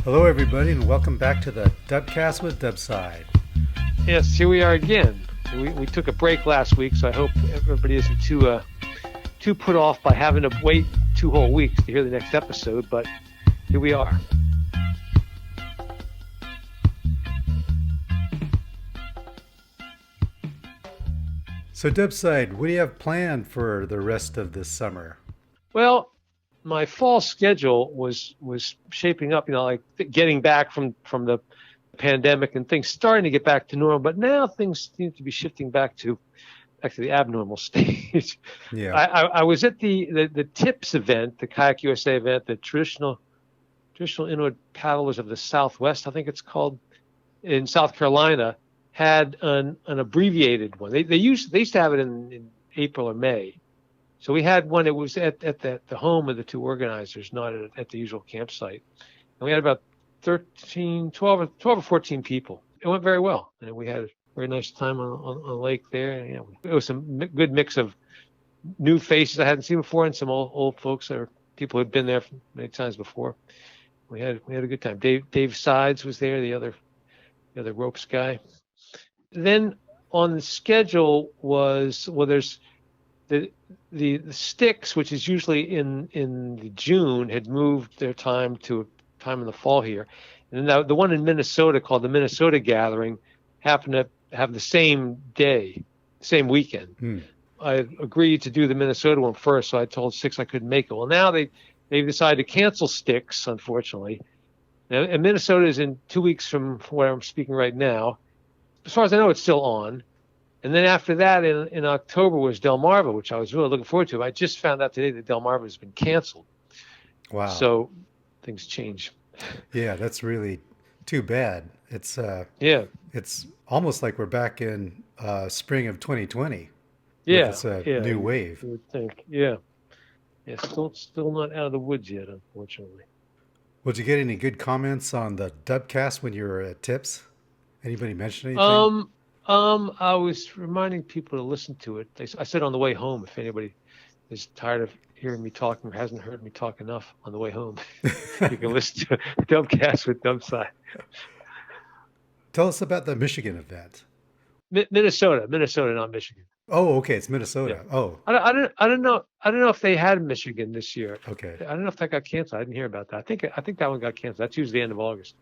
Hello, everybody, and welcome back to the DUBCAST with Dubside. Yes, here we are again. We took a break last week, so I hope everybody isn't too put off by having to wait 2 whole weeks to hear the next episode, but here we are. So, Dubside, what do you have planned for the rest of this summer? Well, my fall schedule was shaping up, like getting back from the pandemic and things starting to get back to normal, but now things seem to be shifting back to the abnormal stage. Yeah. I was at the TIPS event, the Kayak USA event, the traditional Inuit paddlers of the Southwest, I think it's called, in South Carolina, had an abbreviated one. They used to have it in April or May. So we had one. It was at the home of the two organizers, not at the usual campsite. And we had about 12 or 14 people. It went very well. And we had a very nice time on the lake there. And, it was some good mix of new faces I hadn't seen before and some old folks or people who had been there many times before. We had a good time. Dave Sides was there, the other ropes guy. Then on the schedule was, there's the Sticks, which is usually in June, had moved their time to a time in the fall here. And then the one in Minnesota called the Minnesota Gathering happened to have the same day, same weekend. I agreed to do the Minnesota one first, so I told Sticks I couldn't make it. Well, now they've decided to cancel Sticks, unfortunately. Now, and Minnesota is in 2 weeks from where I'm speaking right now. As far as I know, it's still on. And then after that, in October was Delmarva, which I was really looking forward to. I just found out today that Delmarva has been canceled. Wow. So things change. Yeah, that's really too bad. It's it's almost like we're back in spring of 2020. Yeah, it's a new wave. You would think. Yeah. Still not out of the woods yet, unfortunately. Did you get any good comments on the DUBCAST when you were at TIPS? Anybody mention anything? I was reminding people to listen to it. I said on the way home, if anybody is tired of hearing me talking or hasn't heard me talk enough on the way home, you can listen to DUBCAST with Dubside. Tell us about the Michigan event. Minnesota, not Michigan. Oh, okay, it's Minnesota. Yeah. Oh, I don't know if they had Michigan this year. Okay. I don't know if that got canceled. I didn't hear about that. I think that one got canceled. That's usually the end of August.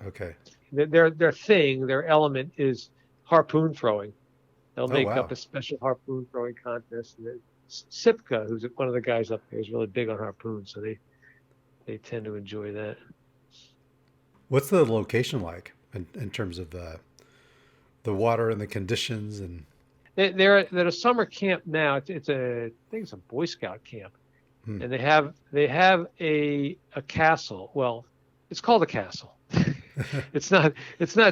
Okay. Their element is harpoon throwing. They'll make up a special harpoon throwing contest. And Sipka, who's one of the guys up there, is really big on harpoons, so they tend to enjoy that. What's the location like in terms of the water and the conditions? And they're at a summer camp now. I think it's a Boy Scout camp, and they have a castle. Well, it's called a castle. It's not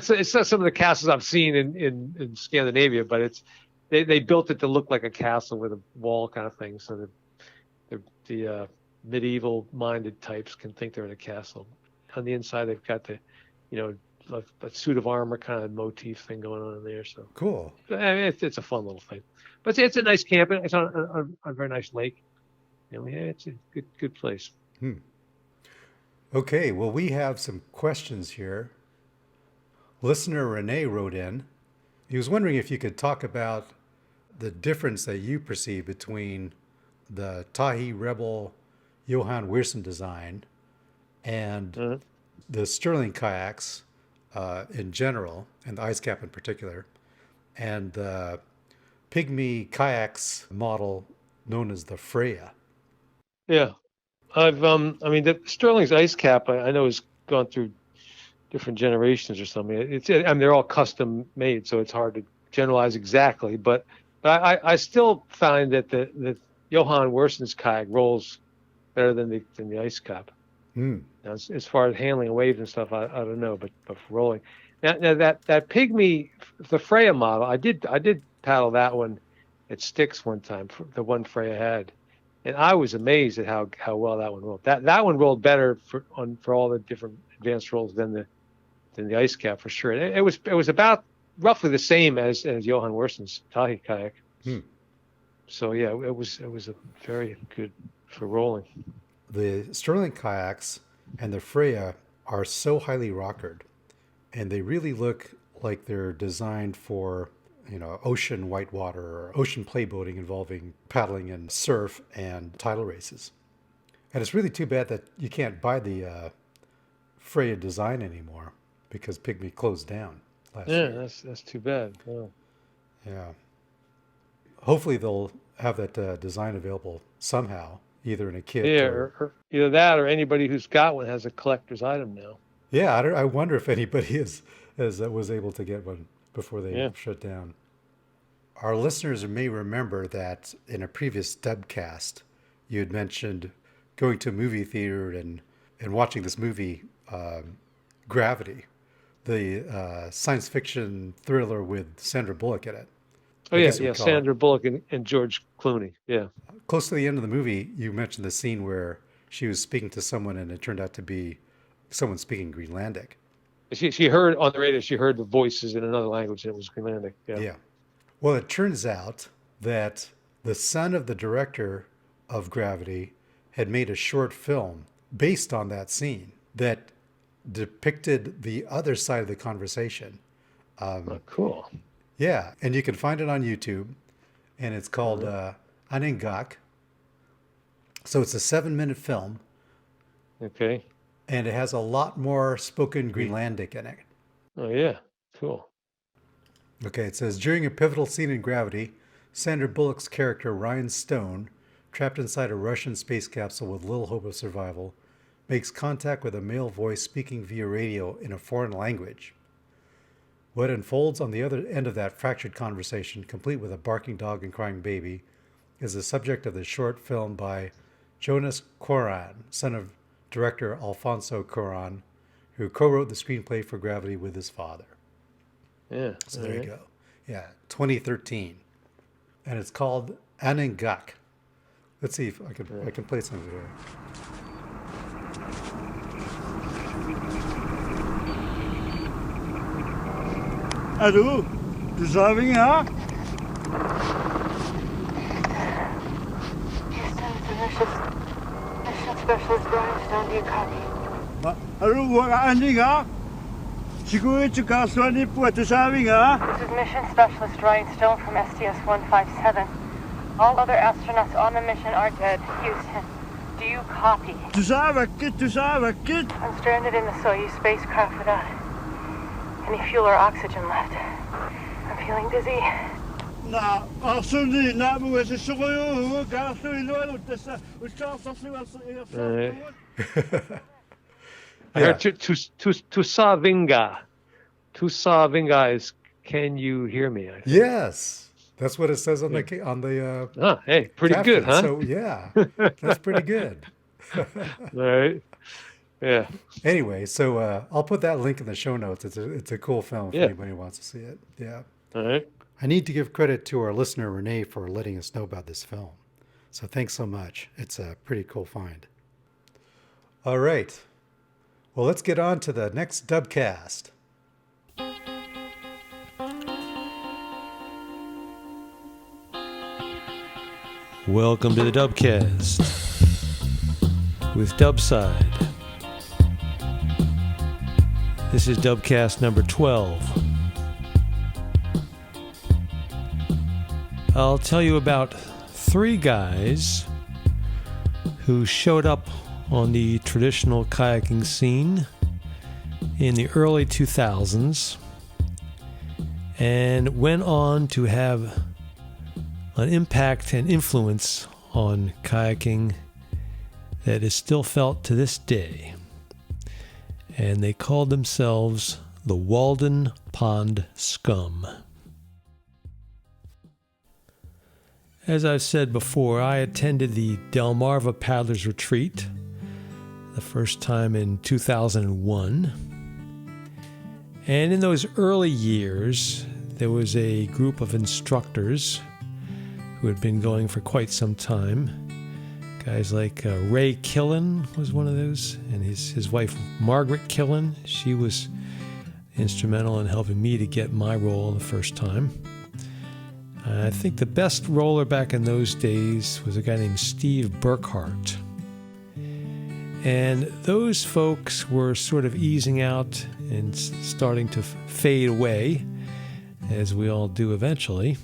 some of the castles I've seen in Scandinavia, but they built it to look like a castle with a wall kind of thing, so the medieval minded types can think they're in a castle. On the inside, they've got the a suit of armor kind of motif thing going on in there. So cool. I mean, it's a fun little thing, but it's a nice camp. It's on a very nice lake. It's a good place. Okay, well, we have some questions here. Listener Renee wrote in. He was wondering if you could talk about the difference that you perceive between the Tahi Rebel Johan Weersen design and the Sterling kayaks in general, and the ice cap in particular, and the Pygmy kayaks model known as the Freya. Yeah. The Sterling's ice cap, I know, has gone through different generations or something. They're all custom made, so it's hard to generalize exactly. But I still find that the Johan Weersen's kayak rolls better than the ice cap. Now, as far as handling waves and stuff, I don't know, but for rolling. Now that Pygmy, the Freya model, I did paddle that one at Sticks one time, the one Freya had. And I was amazed at how well that one rolled. That one rolled better for all the different advanced rolls than the ice cap for sure. It was about roughly the same as Johan Weersen's Tahi kayak. So yeah, it was a very good for rolling. The Sterling kayaks and the Freya are so highly rockered, and they really look like they're designed for, ocean whitewater or ocean playboating involving paddling in surf and tidal races. And it's really too bad that you can't buy the Freya design anymore because Pygmy closed down last year. That's too bad. Oh. Yeah. Hopefully they'll have that design available somehow, either in a kit. Yeah, or either that or anybody who's got one has a collector's item now. Yeah, I wonder if anybody was able to get one before they shut down. Our listeners may remember that in a previous Dubcast, you had mentioned going to a movie theater and watching this movie, Gravity, the science fiction thriller with Sandra Bullock in it. Oh, yeah, Sandra Bullock and George Clooney, yeah. Close to the end of the movie, you mentioned the scene where she was speaking to someone and it turned out to be someone speaking Greenlandic. She heard on the radio, she heard the voices in another language, and it was Greenlandic. Yeah. Well, it turns out that the son of the director of Gravity had made a short film based on that scene that depicted the other side of the conversation. Cool. Yeah, and you can find it on YouTube, and it's called Aningaaq. So it's a 7-minute film. Okay. And it has a lot more spoken Greenlandic in it. Oh, yeah. Cool. Okay, it says, during a pivotal scene in Gravity, Sandra Bullock's character, Ryan Stone, trapped inside a Russian space capsule with little hope of survival, makes contact with a male voice speaking via radio in a foreign language. What unfolds on the other end of that fractured conversation, complete with a barking dog and crying baby, is the subject of the short film by Jonas Cuarón, son of director Alfonso Cuarón, who co-wrote the screenplay for Gravity with his father. Yeah. So there you go. Yeah, 2013. And it's called Aningaaq. Let's see if I can play some of it here. Allô? Dus Aningaaq? Houston, it's a mission specialist Brian Stone. Do you copy? Allô, Aningaaq? Zikaza This is mission specialist Ryan Stone from STS-157. All other astronauts on the mission are dead. Houston, do you copy? Tu savais kid. I'm stranded in the Soyuz spacecraft without any fuel or oxygen left. I'm feeling dizzy. Nou, als ze niet namen, we zijn serieus. I heard Tusavinga. Tusavinga is, can you hear me? I think. Yes, that's what it says on the. Hey, pretty caption. Good, huh? So yeah, that's pretty good. All right. Yeah. Anyway, so I'll put that link in the show notes. It's a cool film if anybody wants to see it. Yeah. All right. I need to give credit to our listener Renee for letting us know about this film. So thanks so much. It's a pretty cool find. All right. Well, let's get on to the next Dubcast. Welcome to the Dubcast with Dubside. This is Dubcast number 12. I'll tell you about 3 guys who showed up on the traditional kayaking scene in the early 2000s and went on to have an impact and influence on kayaking that is still felt to this day. And they called themselves the Walden Pond Scum. As I've said before, I attended the Delmarva Paddlers Retreat the first time in 2001. And in those early years, there was a group of instructors who had been going for quite some time. Guys like Ray Killen was one of those, and his wife Margaret Killen. She was instrumental in helping me to get my role the first time. I think the best roller back in those days was a guy named Steve Burkhart. And those folks were sort of easing out and starting to fade away, as we all do eventually,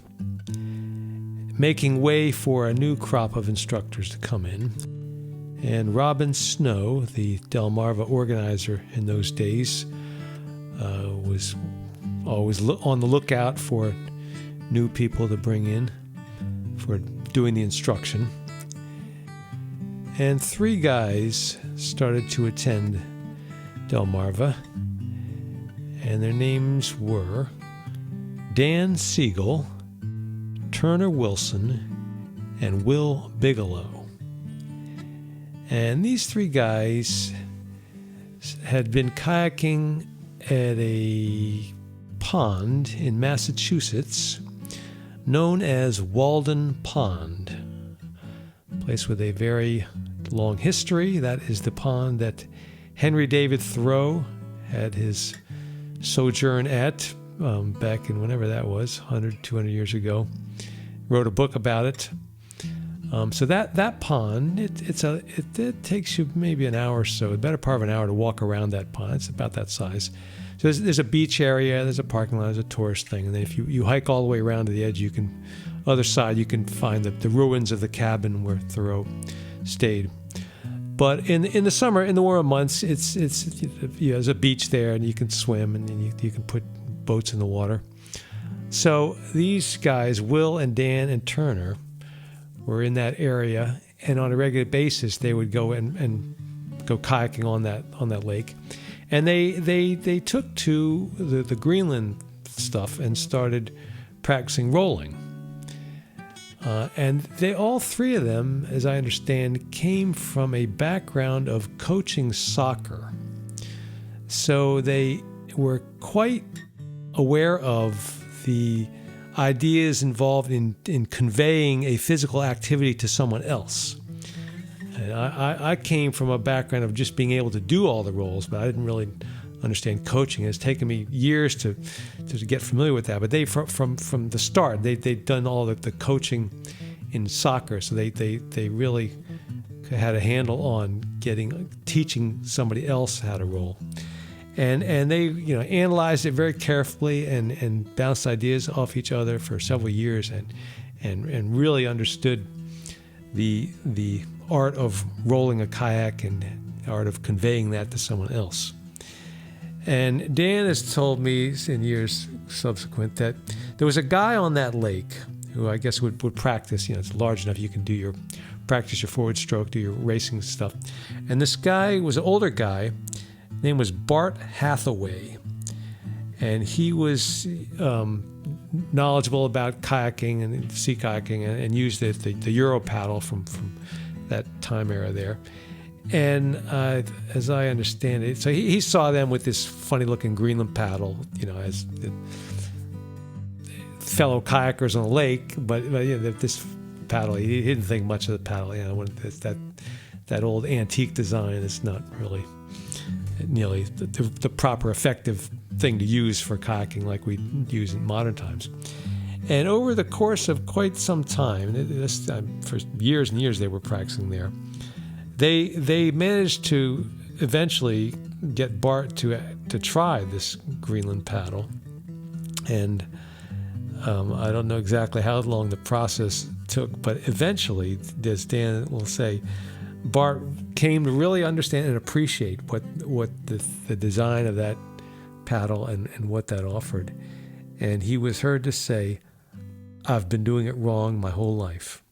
making way for a new crop of instructors to come in. And Robin Snow, the Delmarva organizer in those days, was always on the lookout for new people to bring in for doing the instruction. And 3 guys started to attend Delmarva, and their names were Dan Siegel, Turner Wilson, and Will Bigelow. And these 3 guys had been kayaking at a pond in Massachusetts known as Walden Pond, a place with a very long history. That is the pond that Henry David Thoreau had his sojourn at back in whenever that was, 100, 200 years ago. Wrote a book about it. So that pond, it takes you maybe an hour or so, the better part of an hour to walk around that pond. It's about that size. So there's a beach area, there's a parking lot, there's a tourist thing, and then if you hike all the way around to the edge, other side, you can find the ruins of the cabin where Thoreau stayed. But in the summer, in the warmer months, there's a beach there, and you can swim, and you can put boats in the water. So these guys, Will and Dan and Turner, were in that area, and on a regular basis, they would go and go kayaking on that lake. And they took to the Greenland stuff and started practicing rolling. And all 3 of them, as I understand, came from a background of coaching soccer. So they were quite aware of the ideas involved in conveying a physical activity to someone else. And I came from a background of just being able to do all the roles, but I didn't really understand coaching. It's taken me years to get familiar with that. But they, from the start, they'd done all the coaching in soccer, so they really had a handle on teaching somebody else how to roll. And they analyzed it very carefully and bounced ideas off each other for several years and really understood the art of rolling a kayak and the art of conveying that to someone else. And Dan has told me in years subsequent that there was a guy on that lake who I guess would practice. It's large enough you can practice your forward stroke, do your racing stuff. And this guy was an older guy. His name was Bart Hathaway, and he was knowledgeable about kayaking and sea kayaking and used the Euro paddle from that time era there. And as I understand it, so he saw them with this funny-looking Greenland paddle, as the fellow kayakers on the lake. But this paddle, he didn't think much of the paddle. That old antique design is not really nearly the proper effective thing to use for kayaking like we use in modern times. And over the course of quite some time, for years and years they were practicing there, they managed to eventually get Bart to try this Greenland paddle. And I don't know exactly how long the process took, but eventually, as Dan will say, Bart came to really understand and appreciate what the design of that paddle and what that offered. And he was heard to say, "I've been doing it wrong my whole life."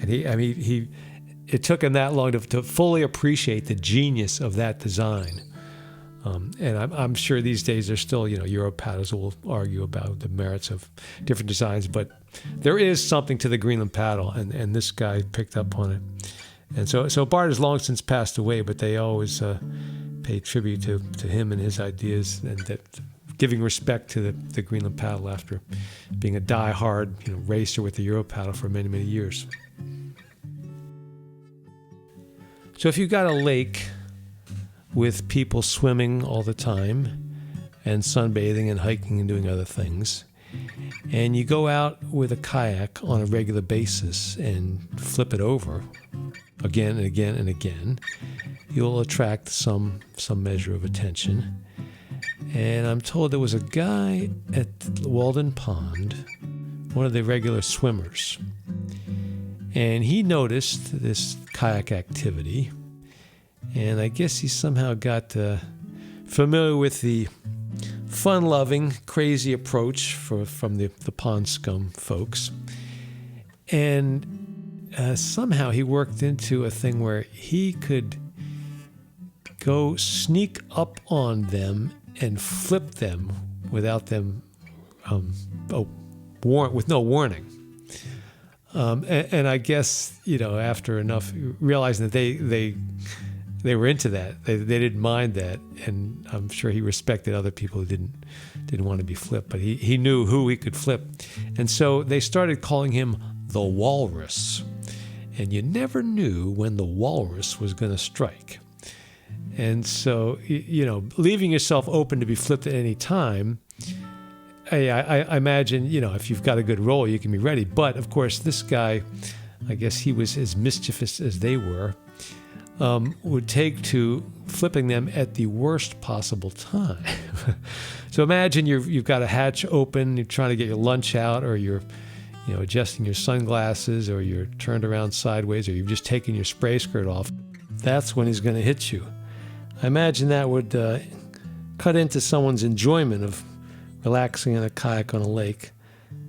And it took him that long to fully appreciate the genius of that design. And I'm sure these days there's still, Euro paddlers who will argue about the merits of different designs, but there is something to the Greenland paddle, and this guy picked up on it. And so Bart has long since passed away, but they always pay tribute to him and his ideas, and that giving respect to the Greenland paddle after being a die-hard racer with the Euro paddle for many, many years. So if you've got a lake with people swimming all the time and sunbathing and hiking and doing other things, and you go out with a kayak on a regular basis and flip it over again and again and again, you'll attract some measure of attention. And I'm told there was a guy at Walden Pond, one of the regular swimmers, and he noticed this kayak activity, and I guess he somehow got familiar with the fun-loving, crazy approach from the Pond Scum folks, and somehow he worked into a thing where he could go sneak up on them and flip them without them, with no warning. And I guess, after enough, realizing that they were into that, they didn't mind that, and I'm sure he respected other people who didn't want to be flipped, but he knew who he could flip, and so they started calling him the Walrus, and you never knew when the walrus was going to strike. And so, leaving yourself open to be flipped at any time, I imagine, if you've got a good roll, you can be ready. But, of course, this guy, I guess he was as mischievous as they were, would take to flipping them at the worst possible time. So imagine you've got a hatch open, you're trying to get your lunch out, or you're adjusting your sunglasses, or you're turned around sideways, or you've just taken your spray skirt off. That's when he's going to hit you. I imagine that would cut into someone's enjoyment of relaxing in a kayak on a lake,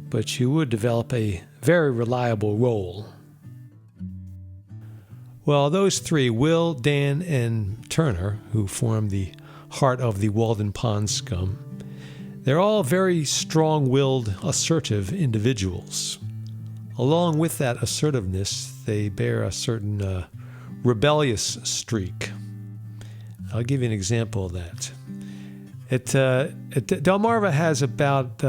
but you would develop a very reliable roll. Well, those three, Will, Dan, and Turner, who form the heart of the Walden Pond Scum, they're all very strong-willed, assertive individuals. Along with that assertiveness, they bear a certain rebellious streak. I'll give you an example of that. Delmarva has about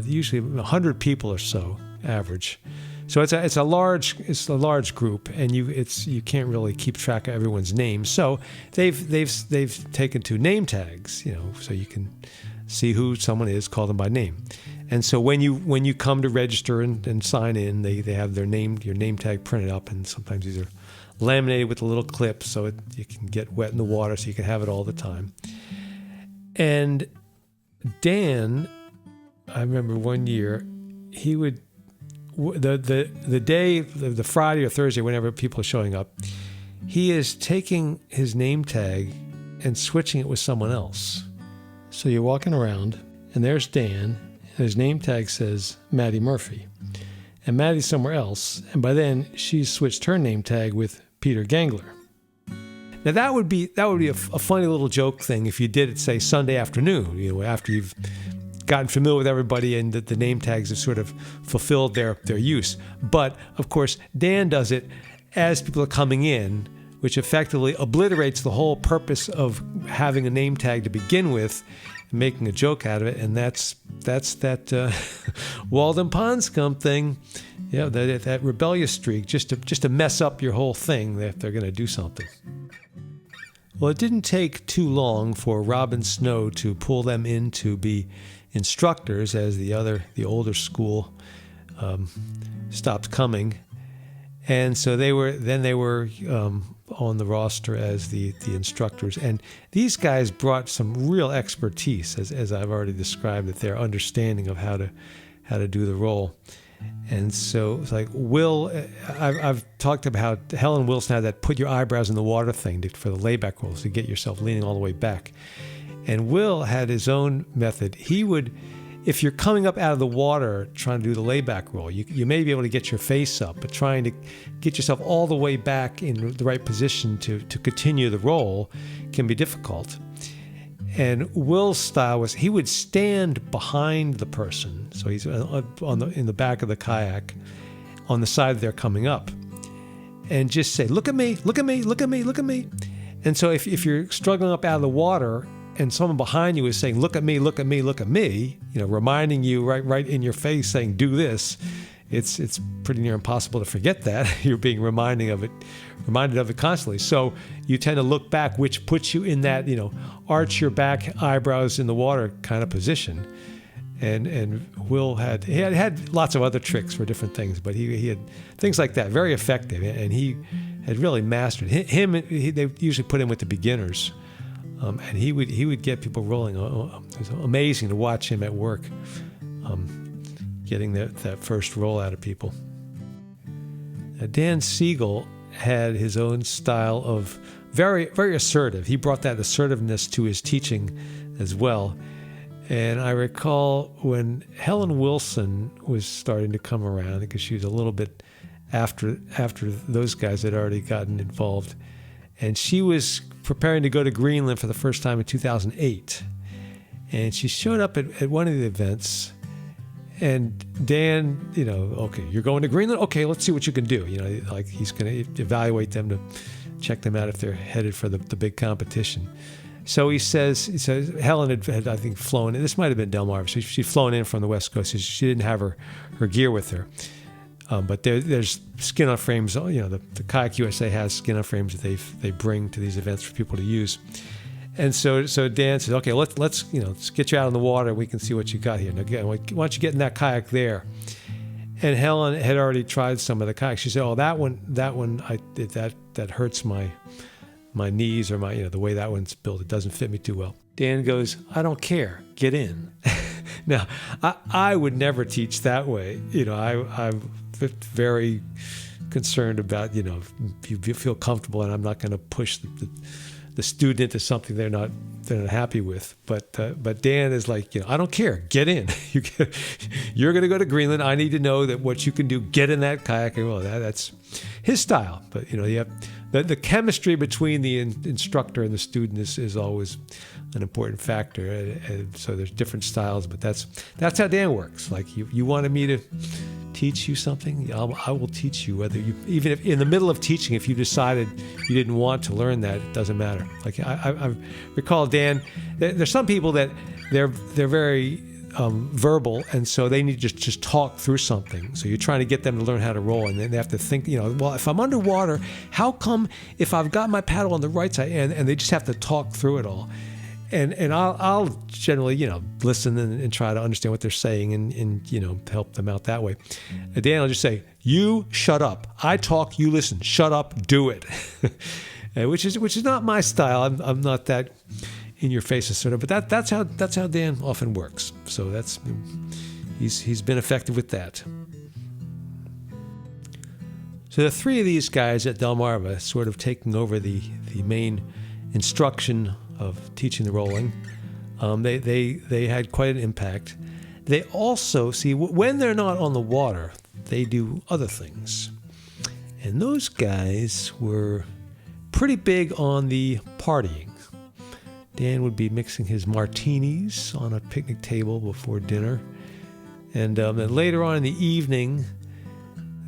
usually 100 people or so, average. So it's a large group, and you can't really keep track of everyone's names. So they've taken to name tags, so you can see who someone is, call them by name. And so when you come to register and sign in, they have your name tag printed up, and sometimes these are laminated with a little clip so you can get wet in the water, so you can have it all the time. And Dan, I remember one year, he would the day, the Friday or Thursday, whenever people are showing up, he is taking his name tag and switching it with someone else. So you're walking around, and there's Dan, and his name tag says Maddie Murphy, and Maddie's somewhere else, and by then she's switched her name tag with Peter Gangler. Now that would be a funny little joke thing if you did it, say, Sunday afternoon, after you've gotten familiar with everybody and the name tags have sort of fulfilled their use. But, of course, Dan does it as people are coming in, which effectively obliterates the whole purpose of having a name tag to begin with, making a joke out of it, and that's that Walden Pond Scum thing, that rebellious streak, just to mess up your whole thing if they're going to do something. Well, it didn't take too long for Rob and Snow to pull them in to be instructors as the older school stopped coming, and so they were on the roster as the instructors. And these guys brought some real expertise, as I've already described, that their understanding of how to do the role. And so it's like Will, I've talked about how Helen Wilson had that put your eyebrows in the water thing for the layback rolls, to get yourself leaning all the way back. And Will had his own method. He would, if you're coming up out of the water trying to do the layback roll, you may be able to get your face up, but trying to get yourself all the way back in the right position to continue the roll can be difficult. And Will's style was he would stand behind the person, so he's in the back of the kayak, on the side they're coming up, and just say, "Look at me, look at me, look at me, look at me." And so if you're struggling up out of the water and someone behind you is saying, "Look at me, look at me, look at me," reminding you right in your face, saying, "Do this," it's pretty near impossible to forget that. You're being reminded of it constantly. So you tend to look back, which puts you in that, arch your back, eyebrows in the water kind of position. And Will had lots of other tricks for different things, but he had things like that, very effective. And he had really mastered they usually put him with the beginners, and he would get people rolling. It was amazing to watch him at work, getting that first roll out of people. Dan Siegel had his own style of very, very assertive. He brought that assertiveness to his teaching as well. And I recall when Helen Wilson was starting to come around, because she was a little bit after those guys had already gotten involved, and she was preparing to go to Greenland for the first time in 2008. And she showed up at one of the events, and Dan, okay, you're going to Greenland? Okay, let's see what you can do. Like he's going to evaluate them to check them out if they're headed for the big competition. So he says Helen had I think flown in. This might have been Delmarva. So she'd flown in from the West Coast. So she didn't have her gear with her. But there's skin-on frames. The Kayak USA has skin-on frames that they bring to these events for people to use. And so Dan says, okay, let's get you out on the water. We can see what you got here. Now, why don't you get in that kayak there? And Helen had already tried some of the kayaks. She said, oh, that one, that hurts my knees, or the way that one's built. It doesn't fit me too well. Dan goes, I don't care. Get in. Now, I would never teach that way. I'm very concerned about, if you feel comfortable, and I'm not going to push the student into something they're not happy with. But Dan is like, I don't care. Get in. You're going to go to Greenland. I need to know that what you can do. Get in that kayak. Well, that's his style. But you have the chemistry between the instructor and the student is always an important factor. And so there's different styles, but that's how Dan works. Like you wanted me to teach you something, I will teach you. Whether even if in the middle of teaching, if you decided you didn't want to learn that, it doesn't matter. Like I recall Dan, there's some people that they're very verbal, and so they need to just talk through something. So you're trying to get them to learn how to roll, and then they have to think, well, if I'm underwater, how come if I've got my paddle on the right side, and they just have to talk through it all. And I'll generally, listen and try to understand what they're saying and help them out that way. And Dan will just say, you shut up. I talk, you listen. Shut up, do it. which is not my style. I'm not that in your face sort of, but that's how Dan often works. So he's been effective with that. So the three of these guys at Delmarva sort of taking over the main instruction of teaching the rolling. They had quite an impact. They also, when they're not on the water, they do other things. And those guys were pretty big on the partying. Dan would be mixing his martinis on a picnic table before dinner. And then later on in the evening,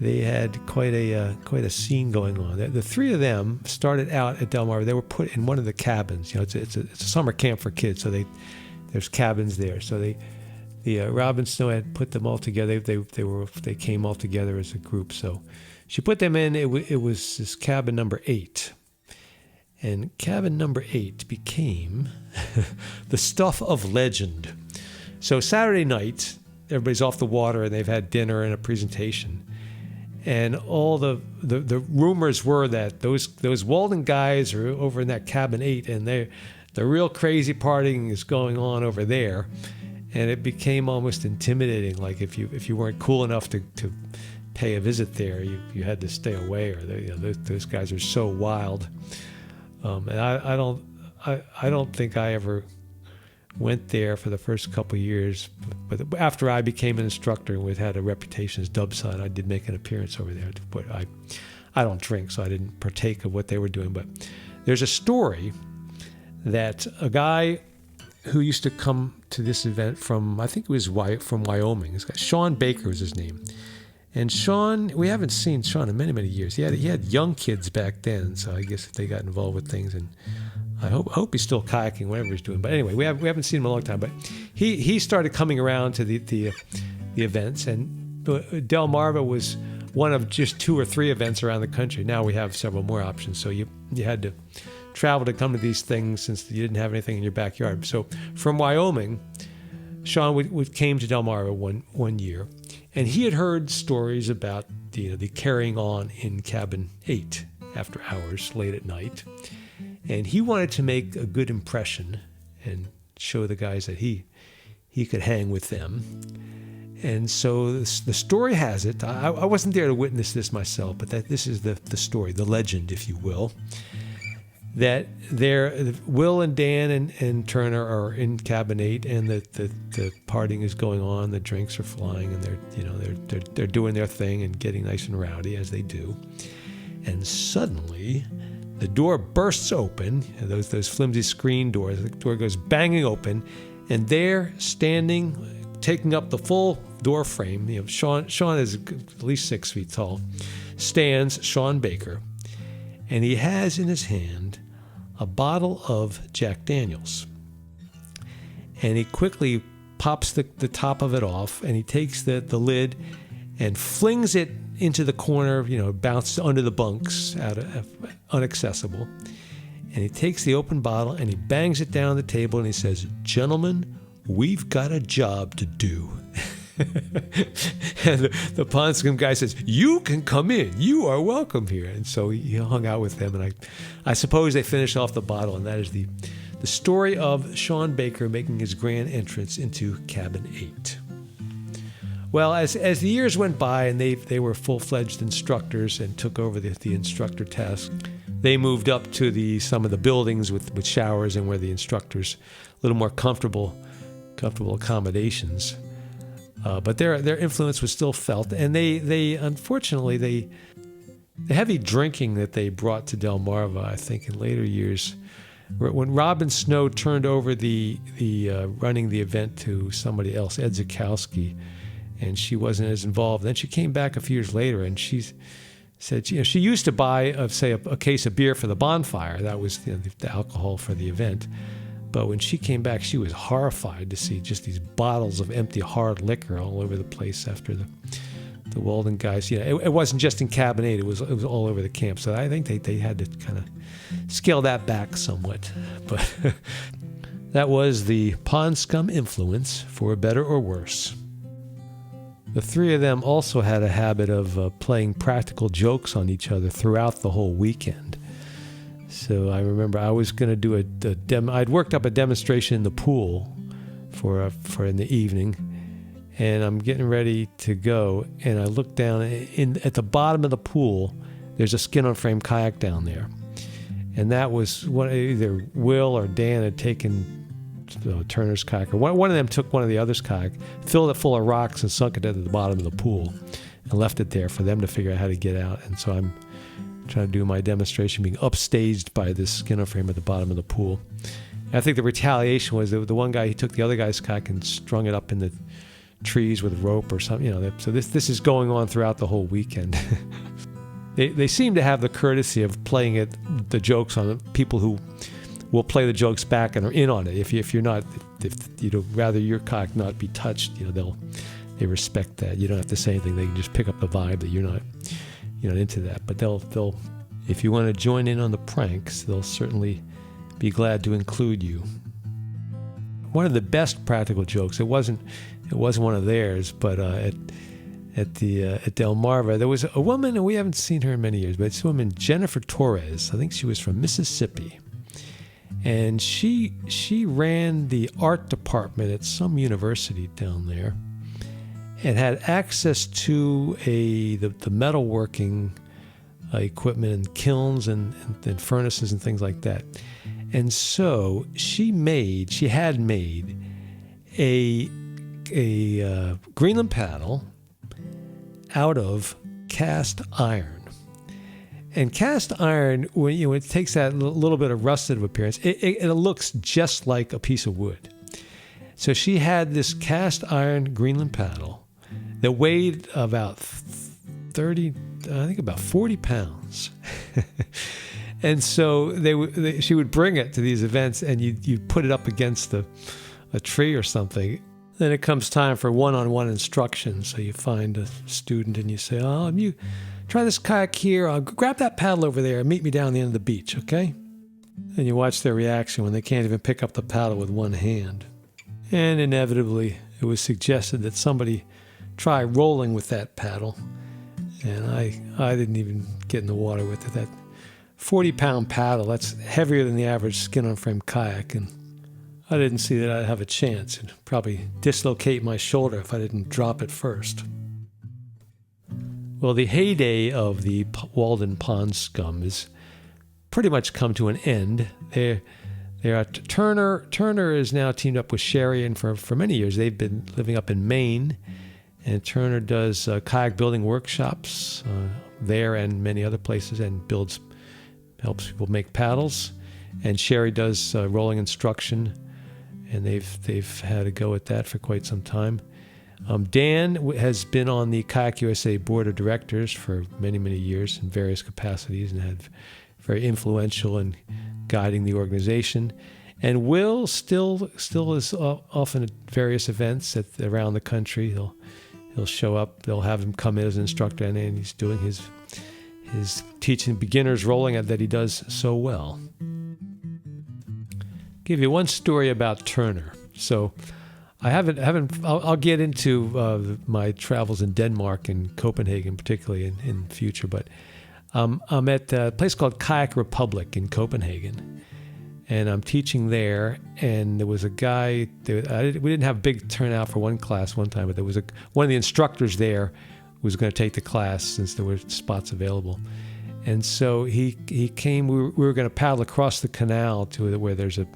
they had quite a scene going on. The three of them started out at Delmarva. They were put in one of the cabins. It's a summer camp for kids, so there's cabins there. So Robin Snow had put them all together. They came all together as a group. So she put them in. It was this cabin number 8, and cabin number 8 became the stuff of legend. So Saturday night, everybody's off the water and they've had dinner and a presentation. And all the rumors were that those Walden guys are over in that cabin 8, and the real crazy partying is going on over there. And it became almost intimidating. Like if you weren't cool enough to pay a visit there, you had to stay away, or those guys are so wild. And I don't think I ever went there for the first couple of years, but after I became an instructor and we had a reputation as Dubside, I did make an appearance over there. But I don't drink, so I didn't partake of what they were doing. But there's a story that a guy who used to come to this event from, I think it was from Wyoming. This guy, Sean Baker was his name. And Sean, we haven't seen Sean in many, many years. He had young kids back then, so I guess they got involved with things. And I hope he's still kayaking, whatever he's doing. But anyway, we haven't seen him in a long time. But he started coming around to the events, and Delmarva was one of just 2 or 3 events around the country. Now we have several more options. So you had to travel to come to these things since you didn't have anything in your backyard. So from Wyoming, Sean came to Delmarva one year, and he had heard stories about the carrying on in cabin 8. after hours, late at night. And he wanted to make a good impression and show the guys that he could hang with them. And so the story has it, I wasn't there to witness this myself, but that this is the story, the legend, if you will, that Will and Dan and Turner are in cabin 8, and the partying is going on, the drinks are flying, and they're doing their thing and getting nice and rowdy as they do. And suddenly the door bursts open, those flimsy screen doors, the door goes banging open, and there standing, taking up the full door frame, Sean is at least 6 feet tall, stands Sean Baker, and he has in his hand a bottle of Jack Daniels. And he quickly pops the top of it off, and he takes the lid and flings it into the corner, bounced under the bunks, unaccessible. And he takes the open bottle and he bangs it down on the table and he says, "Gentlemen, we've got a job to do." And the Pond Scum guy says, "You can come in. You are welcome here." And so he hung out with them, and I suppose they finished off the bottle, and that is the story of Sean Baker making his grand entrance into cabin 8. Well, as the years went by and they were full-fledged instructors and took over the instructor task, they moved up to some of the buildings with showers and where the instructors a little more comfortable accommodations. But their influence was still felt, and they unfortunately the heavy drinking that they brought to Delmarva, I think in later years, when Robin Snow turned over the running the event to somebody else, Ed Zikowski, and she wasn't as involved. Then she came back a few years later, and she said she used to buy a case of beer for the bonfire. That was the alcohol for the event. But when she came back, she was horrified to see just these bottles of empty hard liquor all over the place after the Walden guys. It wasn't just in cabin 8; it was all over the camp. So I think they had to kind of scale that back somewhat. But that was the Pond Scum influence, for better or worse. The three of them also had a habit of playing practical jokes on each other throughout the whole weekend. So I remember I was going to do I'd worked up a demonstration in the pool for in the evening, and I'm getting ready to go, and I look down at the bottom of the pool. There's a skin-on-frame kayak down there, and that was either Will or Dan had taken Turner's kayak, or one of them took one of the other's kayak, filled it full of rocks, and sunk it at the bottom of the pool, and left it there for them to figure out how to get out. And so I'm trying to do my demonstration, being upstaged by this skin frame at the bottom of the pool. And I think the retaliation was that the one guy, he took the other guy's kayak and strung it up in the trees with rope or something. So this is going on throughout the whole weekend. They seem to have the courtesy of playing the jokes on people who will play the jokes back and are in on it. If you'd rather your kayak not be touched, they respect that. You don't have to say anything. They can just pick up the vibe that you're not into that. But they'll if you want to join in on the pranks, they'll certainly be glad to include you. One of the best practical jokes, it wasn't one of theirs, but at Delmarva, there was a woman, and we haven't seen her in many years, but it's a woman, Jennifer Torres. I think she was from Mississippi. And she ran the art department at some university down there, and had access to the metalworking equipment and kilns and furnaces and things like that. And so she had made a Greenland paddle out of cast iron. And cast iron, when it takes that little bit of rusted appearance, it looks just like a piece of wood. So she had this cast iron Greenland paddle that weighed about 40 pounds. And so she would bring it to these events, and you'd put it up against a tree or something. Then it comes time for one-on-one instruction. So you find a student and you say, you try this kayak here. I'll grab that paddle over there and meet me down the end of the beach, okay? And you watch their reaction when they can't even pick up the paddle with one hand. And inevitably, it was suggested that somebody try rolling with that paddle. And I didn't even get in the water with it. 40-pound paddle. That's heavier than the average skin-on-frame kayak, and I didn't see that I'd have a chance. It'd probably dislocate my shoulder if I didn't drop it first. Well, the heyday of the Walden Pond Scum has pretty much come to an end. They're at Turner. Turner is now teamed up with Sherry, and for many years they've been living up in Maine. And Turner does kayak building workshops there and many other places, and helps people make paddles. And Sherry does rolling instruction, and they've had a go at that for quite some time. Dan has been on the Kayak USA board of directors for many, many years in various capacities, and had very influential in guiding the organization. And Will still is often at various events around the country. He'll show up. They'll have him come in as an instructor, and he's doing his teaching beginners rolling that he does so well. Give you one story about Turner. So I haven't. I'll get into my travels in Denmark and Copenhagen, particularly in the future. But I'm at a place called Kayak Republic in Copenhagen, and I'm teaching there. And there was a guy. We didn't have a big turnout for one class one time, but there was one of the instructors there who was going to take the class since there were spots available. And so he came. We were going to paddle across the canal to where there's a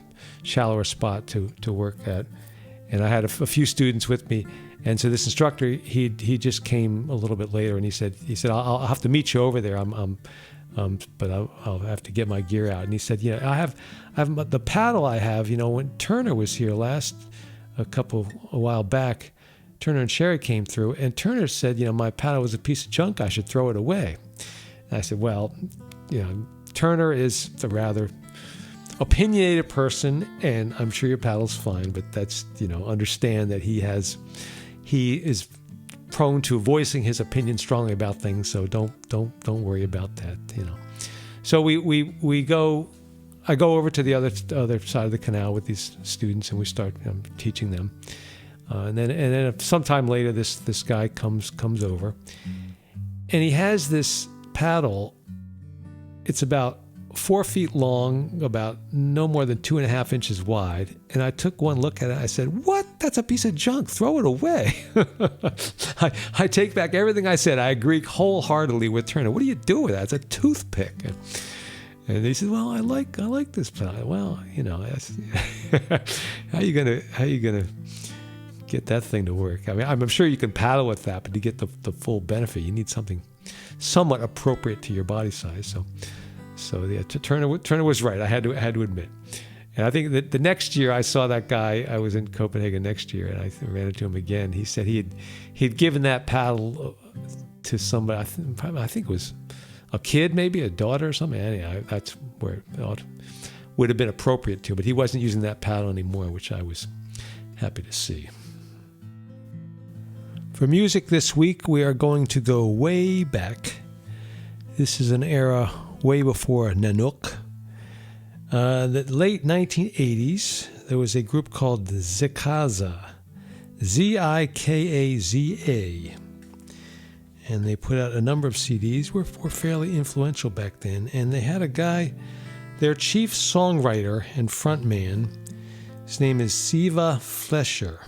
shallower spot to work at. And I had a few students with me, and so this instructor he just came a little bit later, and he said I'll have to meet you over there. But I'll have to get my gear out. And he said, I have the paddle I have. When Turner was here a while back, Turner and Sherry came through, and Turner said, my paddle was a piece of junk. I should throw it away. And I said, well, Turner is a rather opinionated person, and I'm sure your paddle's fine, but that's, understand that he is prone to voicing his opinion strongly about things, so don't worry about that, So I go over to the other side of the canal with these students, and we start teaching them. And then sometime later, this guy comes over, and he has this paddle. It's about 4 feet long, about no more than 2.5 inches wide. And I took one look at it. I said, "What? That's a piece of junk. Throw it away." I take back everything I said. I agree wholeheartedly with Turner. What do you do with that? It's a toothpick. And he said, "Well, I like this paddle." Well, how you gonna get that thing to work? I mean, I'm sure you can paddle with that, but to get the full benefit, you need something somewhat appropriate to your body size. So yeah, Turner was right. I had to admit. And I think that the next year I saw that guy. I was in Copenhagen next year, and I ran into him again. He said he'd given that paddle to somebody. I think it was a kid, maybe a daughter or something. Anyhow, that's where it would have been appropriate to. But he wasn't using that paddle anymore, which I was happy to see. For music this week, we are going to go way back. This is an era way before Aningaaq. The late 1980s, there was a group called Zikaza, Zikaza, and they put out a number of CDs. Were fairly influential back then, and they had a guy, their chief songwriter and frontman. His name is Siva Flesher,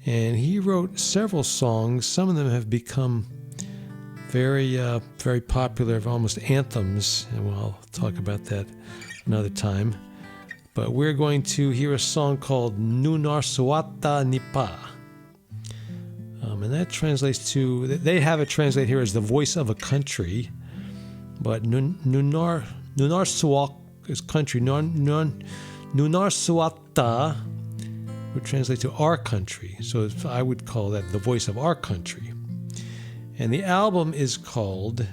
and he wrote several songs. Some of them have become very popular, almost anthems, and I'll talk about that another time. But we're going to hear a song called Nunarsuata Nipa. And that translates to, they have it translated here as the voice of a country, but Nunarsuak is country. Nunarsuata would translate to our country. So I would call that the voice of our country. And the album is called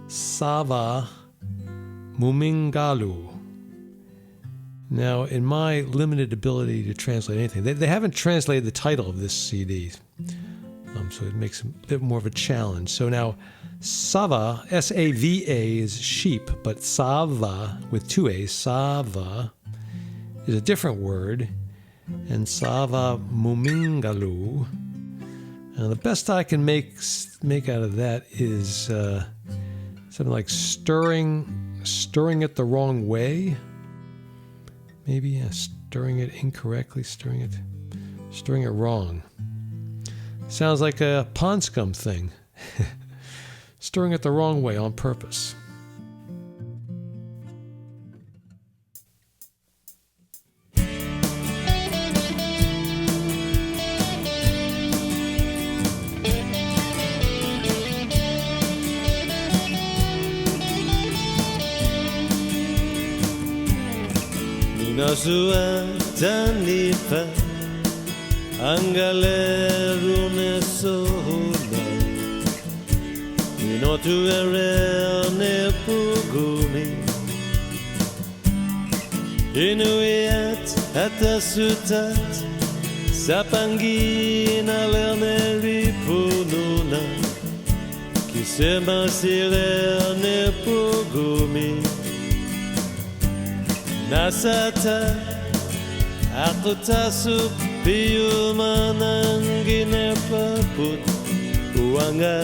Sava Mumingalu. Now, in my limited ability to translate anything, they haven't translated the title of this CD, so it makes it a bit more of a challenge. So now, Sava, S-A-V-A, is sheep, but Sava, with two A's, Sava, is a different word, and Sava Mumingalu. Now, the best I can make out of that is something like stirring it the wrong way. Maybe, yeah, stirring it incorrectly, stirring it wrong. Sounds like a pond scum thing. Stirring it the wrong way on purpose. Nasuatanipa Angalero Nesola Inotuere Nepugumi Inuiat Atasutat Sapangina Lerneri Pununa Kisema Sire Nepugumi Nasata Akutasu Piyumanangine Paput Uanga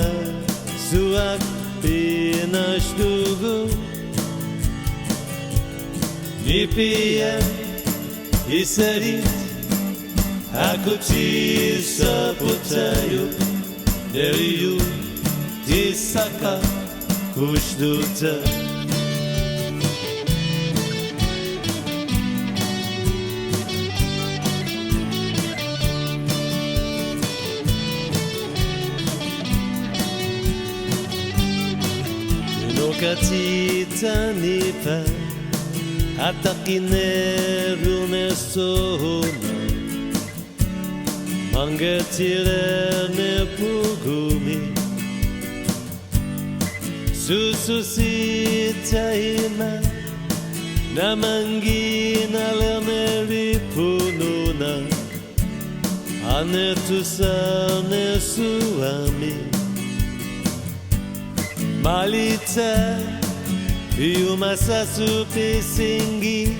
Suak Pinashdugu Nipia Isarit Akuti Saputayu Deriyu Disaka Kushduta Katitanipa Atakineru Nesona Mangetire Nepugumi Sususitaima Namangina Lerneri Pununa Anetusa Nesuami Malita Iumasasu Pisingi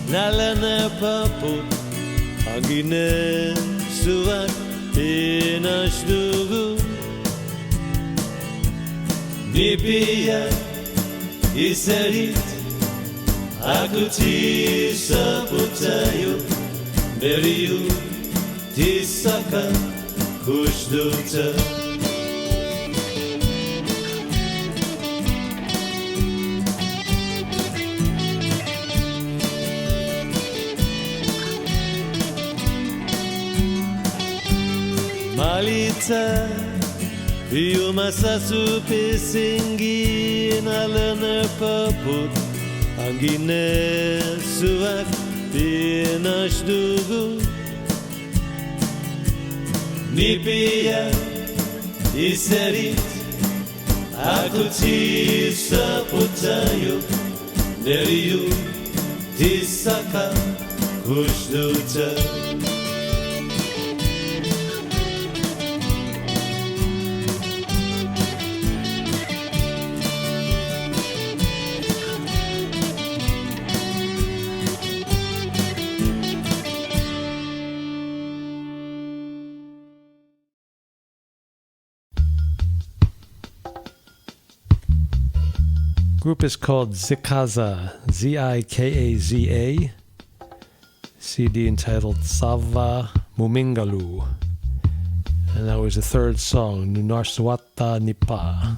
Nalana Papu Agine Suak Pinashdugu Nipia Isarit Akuti Saputayu Neriyu Tisaka Kushduta Malita Iumasasu Pisingi Nalana Paput Angine Suak Pinashdugu Nipia Isarit Akuti Saputayu Neriyu Tisaka Kushduta Group is called Zikaza, Zikaza, CD entitled Sava Mumingalu, and that was the third song, Nunarswata Nipa,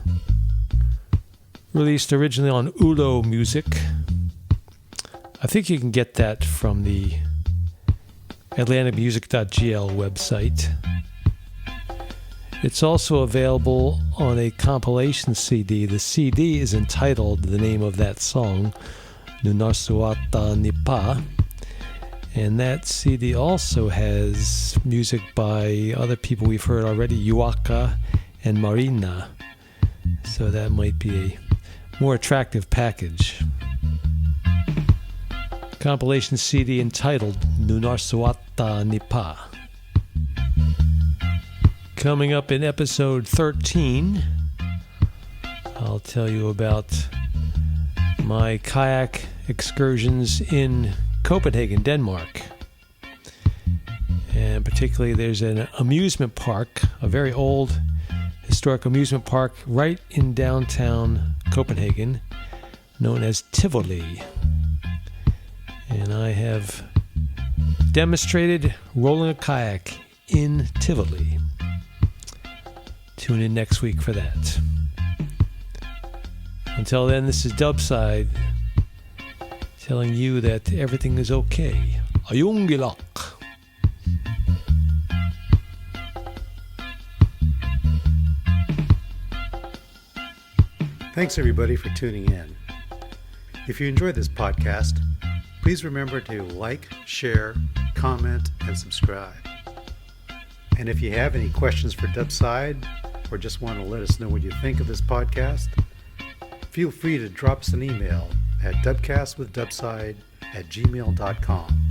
released originally on Ulo Music. I think you can get that from the atlanticmusic.gl website. It's also available on a compilation CD. The CD is entitled the name of that song, Nunarswata Nipa. And that CD also has music by other people we've heard already, Yuaka and Marina. So that might be a more attractive package. Compilation CD entitled Nunarswata Nipa. Coming up in episode 13, I'll tell you about my kayak excursions in Copenhagen, Denmark. And particularly there's an amusement park, a very old historic amusement park right in downtown Copenhagen, known as Tivoli. And I have demonstrated rolling a kayak in Tivoli. Tune in next week for that. Until then, this is Dubside telling you that everything is okay. Aningaaq. Thanks everybody for tuning in. If you enjoyed this podcast, please remember to like, share, comment, and subscribe. And if you have any questions for Dubside or just want to let us know what you think of this podcast, feel free to drop us an email at dubcastwithdubside@gmail.com.